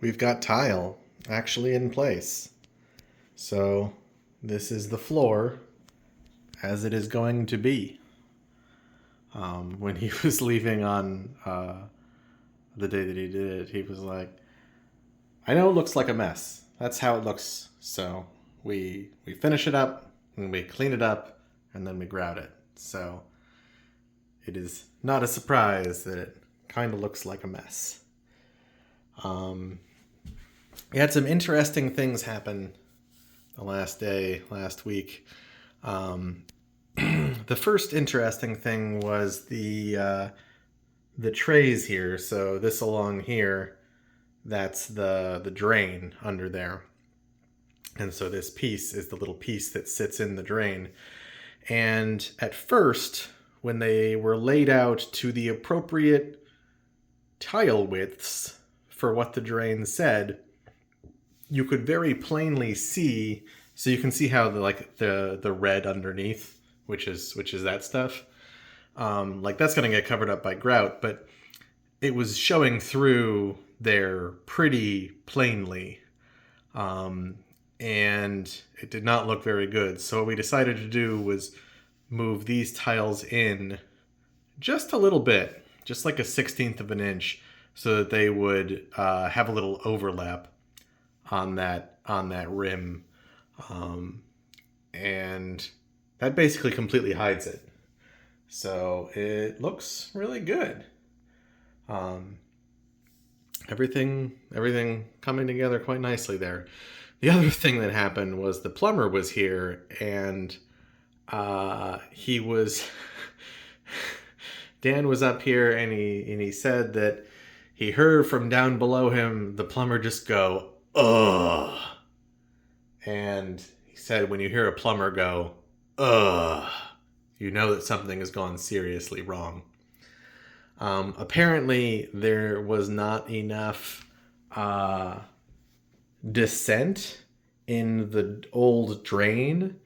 we've got tile actually in place. So this is the floor as it is going to be. When he was leaving on the day that he did it, he was like, I know it looks like a mess. That's how it looks. So we finish it up and we clean it up and then we grout it. So it is not a surprise that it kind of looks like a mess. We had some interesting things happen the last week. The first interesting thing was the trays here. So this along here, that's the drain under there. And so this piece is the little piece that sits in the drain. And at first, when they were laid out to the appropriate tile widths for what the drain said, you could very plainly see, so you can see how the red underneath, which is that stuff, like that's going to get covered up by grout, but it was showing through there pretty plainly, and it did not look very good. So what we decided to do was move these tiles in just a little bit, just like a 1/16 of an inch, so that they would have a little overlap on that rim, and that basically completely hides it. So it looks really good. Everything coming together quite nicely there. The other thing that happened was the plumber was here, and he was Dan was up here, and he said that he heard from down below him the plumber just go, ugh. And he said when you hear a plumber go, ugh, you know that something has gone seriously wrong. Apparently there was not enough descent in the old drain,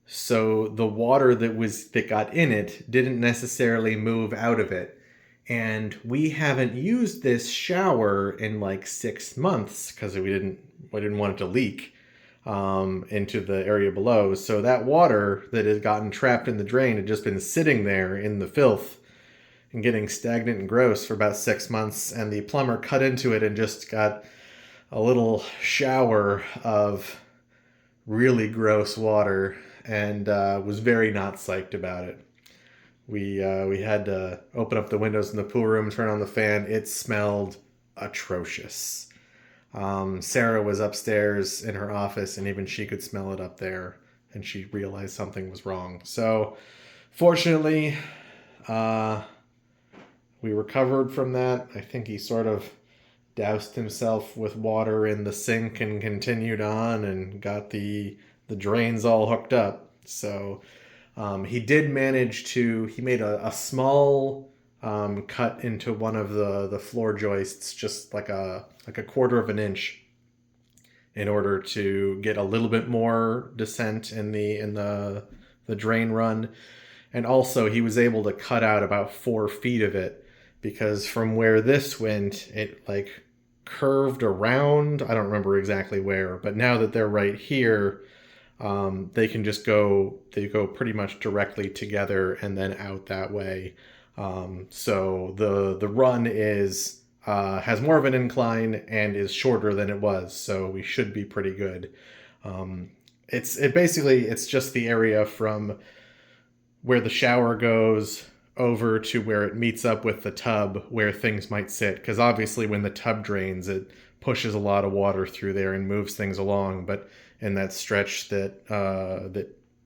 so the water that got in it didn't necessarily move out of it. And we haven't used this shower in like 6 months because we didn't want it to leak into the area below. So that water that had gotten trapped in the drain had just been sitting there in the filth and getting stagnant and gross for about 6 months. And the plumber cut into it and just got a little shower of really gross water, and was very not psyched about it. We had to open up the windows in the pool room, turn on the fan. It smelled atrocious. Sarah was upstairs in her office, and even she could smell it up there, and she realized something was wrong. So fortunately, we recovered from that. I think he sort of doused himself with water in the sink and continued on and got the drains all hooked up. So he did manage to, he made a small cut into one of the floor joists, just like a 1/4 of an inch, in order to get a little bit more descent in the drain run. And also he was able to cut out about 4 feet of it, because from where this went, it like curved around. I don't remember exactly where, but now that they're right here, they can just go pretty much directly together and then out that way. So the run is has more of an incline and is shorter than it was, so we should be pretty good. It's just the area from where the shower goes over to where it meets up with the tub where things might sit, because obviously when the tub drains, it pushes a lot of water through there and moves things along. But in that stretch that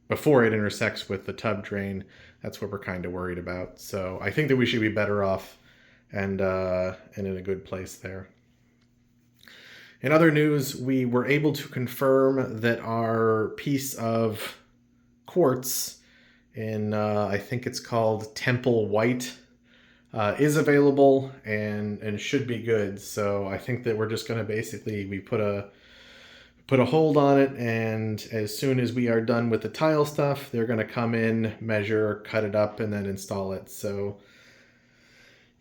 before it intersects with the tub drain, that's what we're kind of worried about. So I think that we should be better off and in a good place there. In other news, we were able to confirm that our piece of quartz in I think it's called Temple White is available and should be good. So I think that we're just going to basically, we put a hold on it, and as soon as we are done with the tile stuff, they're going to come in, measure, cut it up, and then install it. So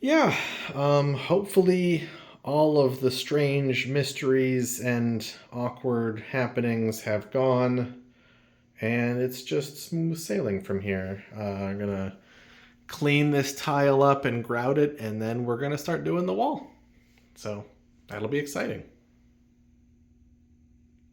yeah, hopefully all of the strange mysteries and awkward happenings have gone, and it's just smooth sailing from here. I'm gonna clean this tile up and grout it, and then we're gonna start doing the wall. So that'll be exciting.